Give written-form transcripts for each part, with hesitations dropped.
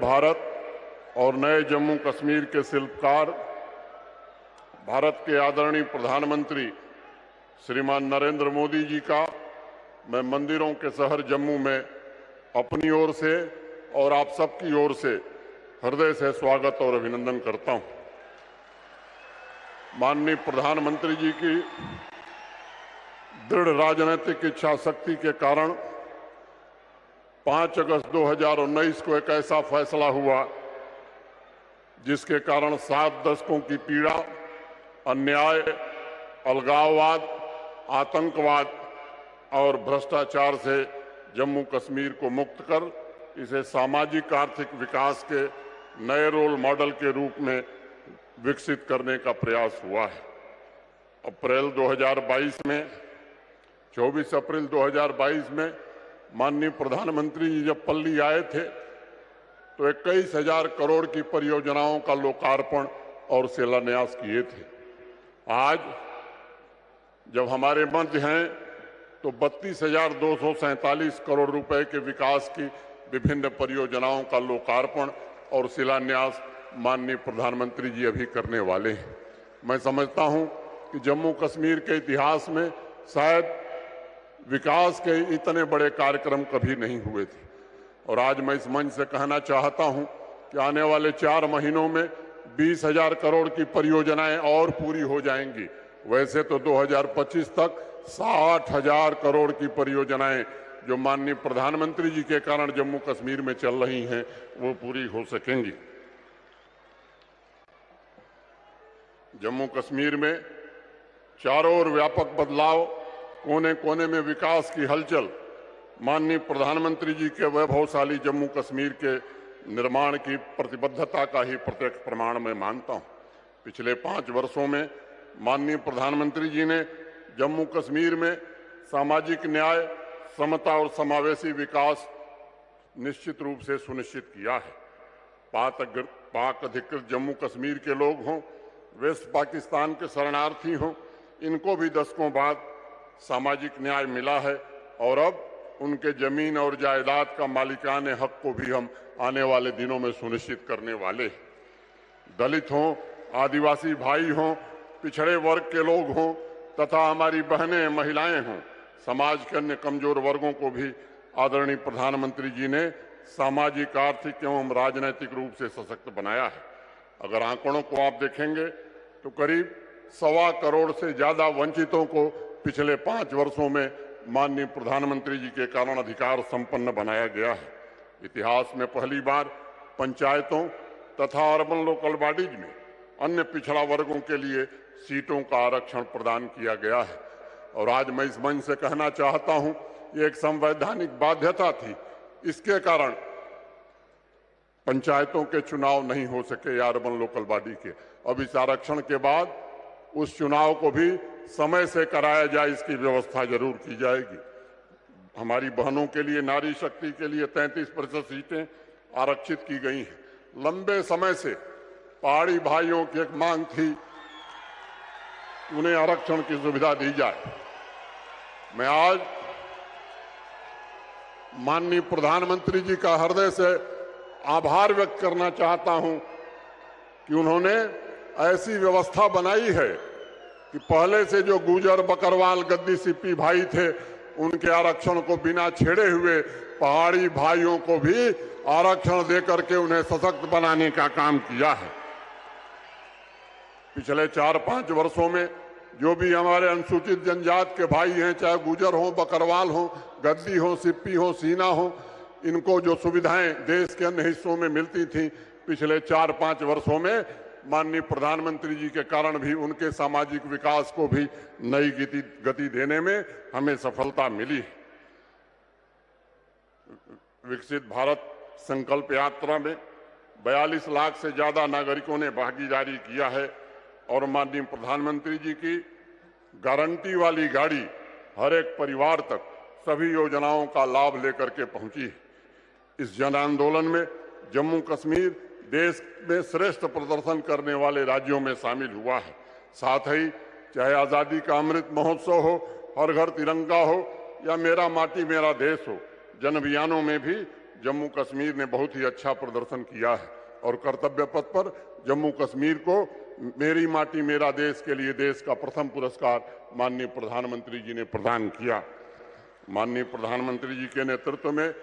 भारत और नए जम्मू कश्मीर के शिल्पकार भारत के आदरणीय प्रधानमंत्री श्रीमान नरेंद्र मोदी जी का मैं मंदिरों के शहर जम्मू में अपनी ओर से और आप सबकी ओर से हृदय से स्वागत और अभिनंदन करता हूं। माननीय प्रधानमंत्री जी की दृढ़ राजनीतिक इच्छा शक्ति के कारण 5 अगस्त 2019 को एक ऐसा फैसला हुआ जिसके कारण 7 दशकों की पीड़ा, अन्याय, अलगाववाद, आतंकवाद और भ्रष्टाचार से जम्मू कश्मीर को मुक्त कर इसे सामाजिक आर्थिक विकास के नए रोल मॉडल के रूप में विकसित करने का प्रयास हुआ है। अप्रैल 2022 में 24 अप्रैल 2022 में माननीय प्रधानमंत्री जी जब पल्ली आए थे तो 21,000 करोड़ की परियोजनाओं का लोकार्पण और शिलान्यास किए थे। आज जब हमारे मध्य हैं तो 32,247 करोड़ रुपए के विकास की विभिन्न परियोजनाओं का लोकार्पण और शिलान्यास माननीय प्रधानमंत्री जी अभी करने वाले हैं। मैं समझता हूं कि जम्मू कश्मीर के इतिहास में शायद विकास के इतने बड़े कार्यक्रम कभी नहीं हुए थे और आज मैं इस मंच से कहना चाहता हूं कि आने वाले 4 महीनों में 20,000 करोड़ की परियोजनाएं और पूरी हो जाएंगी। वैसे तो 2025 तक 60,000 करोड़ की परियोजनाएं जो माननीय प्रधानमंत्री जी के कारण जम्मू कश्मीर में चल रही हैं वो पूरी हो सकेंगी। जम्मू कश्मीर में चारों ओर व्यापक बदलाव, कोने कोने में विकास की हलचल माननीय प्रधानमंत्री जी के वैभवशाली जम्मू कश्मीर के निर्माण की प्रतिबद्धता का ही प्रत्यक्ष प्रमाण मैं मानता हूं। पिछले 5 वर्षों में माननीय प्रधानमंत्री जी ने जम्मू कश्मीर में सामाजिक न्याय, समता और समावेशी विकास निश्चित रूप से सुनिश्चित किया है। पाक अधिकृत जम्मू कश्मीर के लोग हों, वेस्ट पाकिस्तान के शरणार्थी हों, इनको भी दशकों बाद सामाजिक न्याय मिला है और अब उनके जमीन और जायदाद का मालिकाने हक को भी हम आने वाले दिनों में सुनिश्चित करने वाले हैं। दलित हों, आदिवासी भाई हों, पिछड़े वर्ग के लोग हों तथा हमारी बहनें, महिलाएं हों, समाज के अन्य कमजोर वर्गों को भी आदरणीय प्रधानमंत्री जी ने सामाजिक, आर्थिक एवं राजनीतिक रूप से सशक्त बनाया है। अगर आंकड़ों को आप देखेंगे तो करीब 1.25 करोड़ से ज्यादा वंचितों को पिछले 5 वर्षों में माननीय प्रधानमंत्री जी के कारण अधिकार संपन्न बनाया गया है। इतिहास में पहली बार पंचायतों तथा अर्बन लोकल बॉडीज में अन्य पिछड़ा वर्गों के लिए सीटों का आरक्षण प्रदान किया गया है और आज मैं इस मंच से कहना चाहता हूं, ये एक संवैधानिक बाध्यता थी। इसके कारण पंचायतों के चुनाव नहीं हो सके या अर्बन लोकल बॉडी के। अब इस आरक्षण के बाद उस चुनाव को भी समय से कराया जाए, इसकी व्यवस्था जरूर की जाएगी। हमारी बहनों के लिए, नारी शक्ति के लिए 33% सीटें आरक्षित की गई हैं। लंबे समय से पहाड़ी भाइयों की एक मांग थी, उन्हें आरक्षण की सुविधा दी जाए। मैं आज माननीय प्रधानमंत्री जी का हृदय से आभार व्यक्त करना चाहता हूं कि उन्होंने ऐसी व्यवस्था बनाई है कि पहले से जो गुजर, बकरवाल, गद्दी, सिप्पी भाई थे उनके आरक्षण को बिना छेड़े हुए पहाड़ी भाइयों को भी आरक्षण देकर के उन्हें सशक्त बनाने का काम किया है। पिछले 4-5 वर्षों में जो भी हमारे अनुसूचित जनजाति के भाई हैं, चाहे गुजर हो, बकरवाल हो, गद्दी हो, सिप्पी हो, सीना हो, इनको जो सुविधाएं देश के अन्य हिस्सों में मिलती थी, पिछले 4-5 वर्षों में माननीय प्रधानमंत्री जी के कारण भी उनके सामाजिक विकास को भी नई गति देने में हमें सफलता मिली। विकसित भारत संकल्प यात्रा में 42 लाख से ज्यादा नागरिकों ने भागीदारी किया है और माननीय प्रधानमंत्री जी की गारंटी वाली गाड़ी हर एक परिवार तक सभी योजनाओं का लाभ लेकर के पहुंची है। इस जन आंदोलन में जम्मू कश्मीर देश में श्रेष्ठ प्रदर्शन करने वाले राज्यों में शामिल हुआ है। साथ ही चाहे आजादी का अमृत महोत्सव हो, हर घर तिरंगा हो या मेरा माटी मेरा देश हो, जन अभियानों में भी जम्मू कश्मीर ने बहुत ही अच्छा प्रदर्शन किया है और कर्तव्य पथ पर जम्मू कश्मीर को मेरी माटी मेरा देश के लिए देश का प्रथम पुरस्कार माननीय प्रधानमंत्री जी ने प्रदान किया। माननीय प्रधानमंत्री जी के नेतृत्व में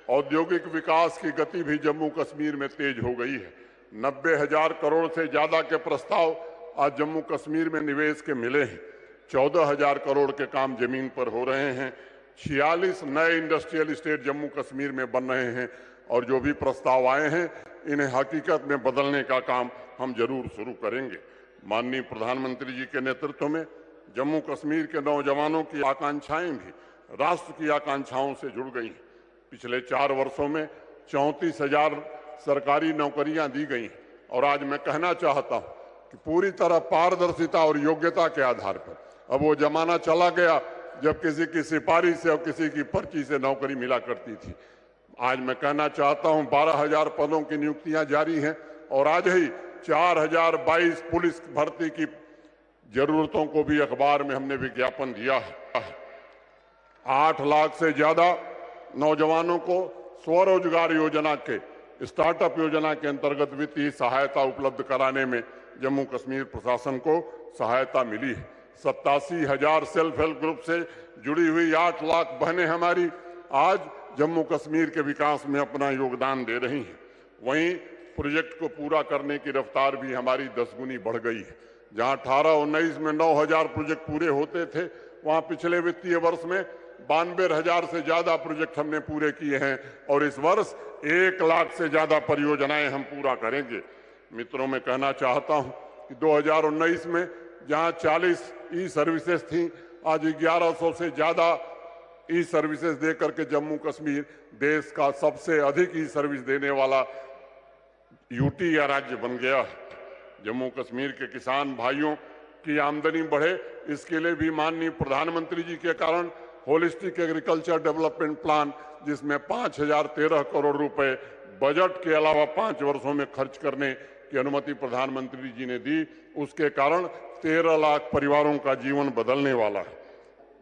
औद्योगिक विकास की गति भी जम्मू कश्मीर में तेज हो गई है। 90,000 करोड़ से ज्यादा के प्रस्ताव आज जम्मू कश्मीर में निवेश के मिले हैं। 14,000 करोड़ के काम जमीन पर हो रहे हैं। 46 नए इंडस्ट्रियल एस्टेट जम्मू कश्मीर में बन रहे हैं और जो भी प्रस्ताव आए हैं इन्हें हकीकत में बदलने का काम हम जरूर शुरू करेंगे। माननीय प्रधानमंत्री जी के नेतृत्व में जम्मू कश्मीर के नौजवानों की आकांक्षाएं भी राष्ट्र की आकांक्षाओं से जुड़ गई हैं। पिछले 4 वर्षों में 34,000 सरकारी नौकरियां दी गई और आज मैं कहना चाहता हूं कि पूरी तरह पारदर्शिता और योग्यता के आधार पर अब वो जमाना चला गया जब किसी की सिफारिश से और किसी की पर्ची से नौकरी मिला करती थी। आज मैं कहना चाहता हूं 12,000 पदों की नियुक्तियां जारी हैं और आज ही 4,022 पुलिस भर्ती की जरूरतों को भी अखबार में हमने विज्ञापन दिया है। 8 लाख से ज्यादा नौजवानों को स्वरोजगार योजना के स्टार्टअप योजना के अंतर्गत वित्तीय सहायता उपलब्ध कराने में जम्मू कश्मीर प्रशासन को सहायता मिली है। 87,000 सेल्फ हेल्प ग्रुप से जुड़ी हुई 8 लाख बहनें हमारी आज जम्मू कश्मीर के विकास में अपना योगदान दे रही हैं। वहीं प्रोजेक्ट को पूरा करने की रफ्तार भी हमारी 10 गुनी बढ़ गई है। जहां 18-19 में 9,000 प्रोजेक्ट पूरे होते थे, वहां पिछले वित्तीय वर्ष में 92,000 से ज्यादा प्रोजेक्ट हमने पूरे किए हैं और इस वर्ष 1 लाख से ज्यादा परियोजनाएं हम पूरा करेंगे। मित्रों, मैं कहना चाहता हूं कि 2019 में जहां 40 ई सर्विसेज थी, आज 1100 से ज्यादा ई सर्विसेज देकर के जम्मू कश्मीर देश का सबसे अधिक ई सर्विस देने वाला यूटी या राज्य बन गया है। जम्मू कश्मीर के किसान भाइयों की आमदनी बढ़े, इसके लिए भी माननीय प्रधानमंत्री जी के कारण होलिस्टिक एग्रीकल्चर डेवलपमेंट प्लान, जिसमें 5,013 करोड़ रुपए बजट के अलावा 5 वर्षों में खर्च करने की अनुमति प्रधानमंत्री जी ने दी, उसके कारण 13 लाख परिवारों का जीवन बदलने वाला है।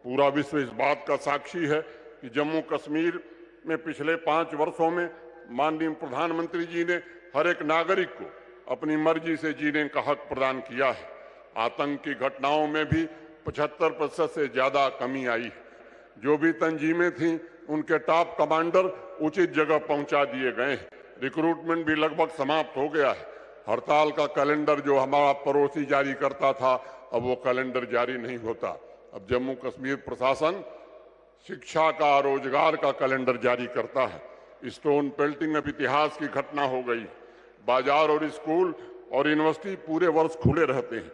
पूरा विश्व इस बात का साक्षी है कि जम्मू कश्मीर में पिछले 5 वर्षों में माननीय प्रधानमंत्री जी ने हर एक नागरिक को अपनी मर्जी से जीने का हक प्रदान किया है। आतंक की घटनाओं में भी 75% से ज्यादा कमी आई है। जो भी तंजीमें थीं, उनके टॉप कमांडर उचित जगह पहुंचा दिए गए हैं। रिक्रूटमेंट भी लगभग समाप्त हो गया है। हड़ताल का कैलेंडर जो हमारा पड़ोसी जारी करता था, अब वो कैलेंडर जारी नहीं होता। अब जम्मू कश्मीर प्रशासन शिक्षा का, रोजगार का कैलेंडर जारी करता है। स्टोन पेल्टिंग अब इतिहास की घटना हो गई। बाजार और स्कूल और यूनिवर्सिटी पूरे वर्ष खुले रहते हैं।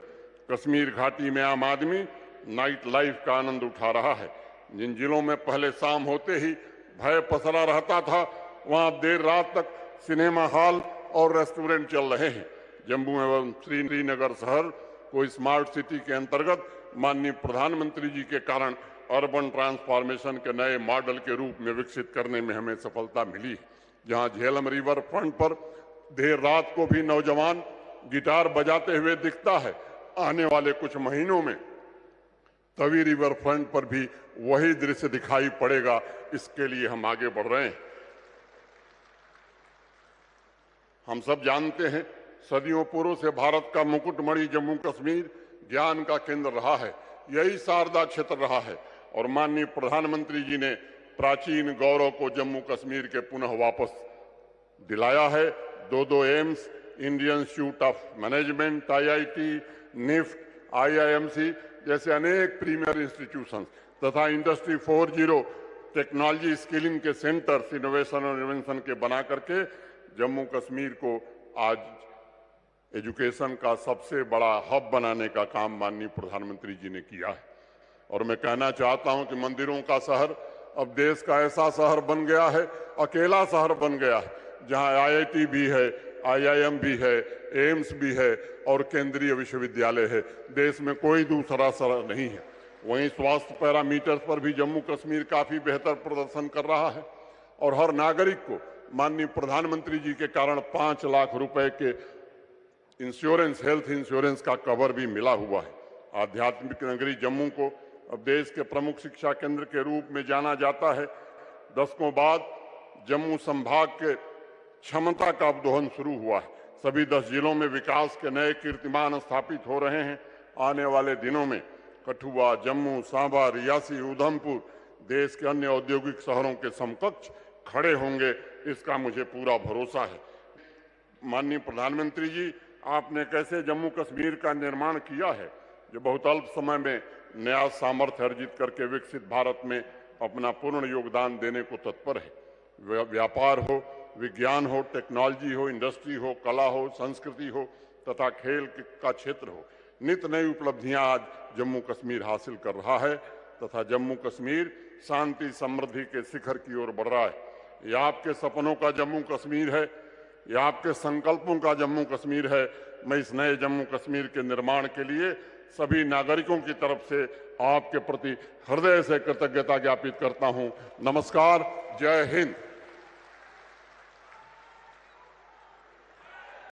कश्मीर घाटी में आम आदमी नाइट लाइफ का आनंद उठा रहा है। जिन जिलों में पहले शाम होते ही भय पसरा रहता था, वहां देर रात तक सिनेमा हॉल और रेस्टोरेंट चल रहे हैं। जम्मू एवं श्रीनगर शहर को स्मार्ट सिटी के अंतर्गत माननीय प्रधानमंत्री जी के कारण अर्बन ट्रांसफॉर्मेशन के नए मॉडल के रूप में विकसित करने में हमें सफलता मिली। जहां झेलम रिवर फ्रंट पर देर रात को भी नौजवान गिटार बजाते हुए दिखता है, आने वाले कुछ महीनों में तवी रिवर फ्रंट पर भी वही दृश्य दिखाई पड़ेगा। इसके लिए हम आगे बढ़ रहे हैं। हम सब जानते हैं, सदियों पूर्व से भारत का मुकुटमणि जम्मू कश्मीर ज्ञान का केंद्र रहा है। यही शारदा क्षेत्र रहा है और माननीय प्रधानमंत्री जी ने प्राचीन गौरव को जम्मू कश्मीर के पुनः वापस दिलाया है। 2 AIIMS, Indian Institute of Management, IIT, NIFT, IIMC जैसे अनेक प्रीमियर इंस्टीट्यूशंस तथा इंडस्ट्री 4.0 टेक्नोलॉजी स्किलिंग के सेंटर्स, इनोवेशन और इन्वेंशन के बना करके जम्मू कश्मीर को आज एजुकेशन का सबसे बड़ा हब बनाने का काम माननीय प्रधानमंत्री जी ने किया है। और मैं कहना चाहता हूं कि मंदिरों का शहर अब देश का ऐसा शहर बन गया है, अकेला शहर बन गया है, जहां IIT भी है, IIM भी है, एम्स भी है और केंद्रीय विश्वविद्यालय है। देश में कोई दूसरा शहर नहीं है। वहीं स्वास्थ्य पैरामीटर्स पर भी जम्मू कश्मीर काफी बेहतर प्रदर्शन कर रहा है और हर नागरिक को माननीय प्रधानमंत्री जी के कारण 5 लाख रुपए के इंश्योरेंस, हेल्थ इंश्योरेंस का कवर भी मिला हुआ है। आध्यात्मिक नगरी जम्मू को अब देश के प्रमुख शिक्षा केंद्र के रूप में जाना जाता है। दशकों बाद जम्मू संभाग के क्षमता का अवदोहन शुरू हुआ है। सभी 10 जिलों में विकास के नए कीर्तिमान स्थापित हो रहे हैं। आने वाले दिनों में कठुआ, जम्मू, सांबा, रियासी, उधमपुर देश के अन्य औद्योगिक शहरों के समकक्ष खड़े होंगे, इसका मुझे पूरा भरोसा है। माननीय प्रधानमंत्री जी, आपने कैसे जम्मू कश्मीर का निर्माण किया है, जो बहुत अल्प समय में नया सामर्थ्य अर्जित करके विकसित भारत में अपना पूर्ण योगदान देने को तत्पर है। व्यापार हो, विज्ञान हो, टेक्नोलॉजी हो, इंडस्ट्री हो, कला हो, संस्कृति हो तथा खेल का क्षेत्र हो, नित नई उपलब्धियां आज जम्मू कश्मीर हासिल कर रहा है तथा जम्मू कश्मीर शांति समृद्धि के शिखर की ओर बढ़ रहा है। यह आपके सपनों का जम्मू कश्मीर है, यह आपके संकल्पों का जम्मू कश्मीर है। मैं इस नए जम्मू कश्मीर के निर्माण के लिए सभी नागरिकों की तरफ से आपके प्रति हृदय से कृतज्ञता ज्ञापित करता हूं। नमस्कार, जय हिंद।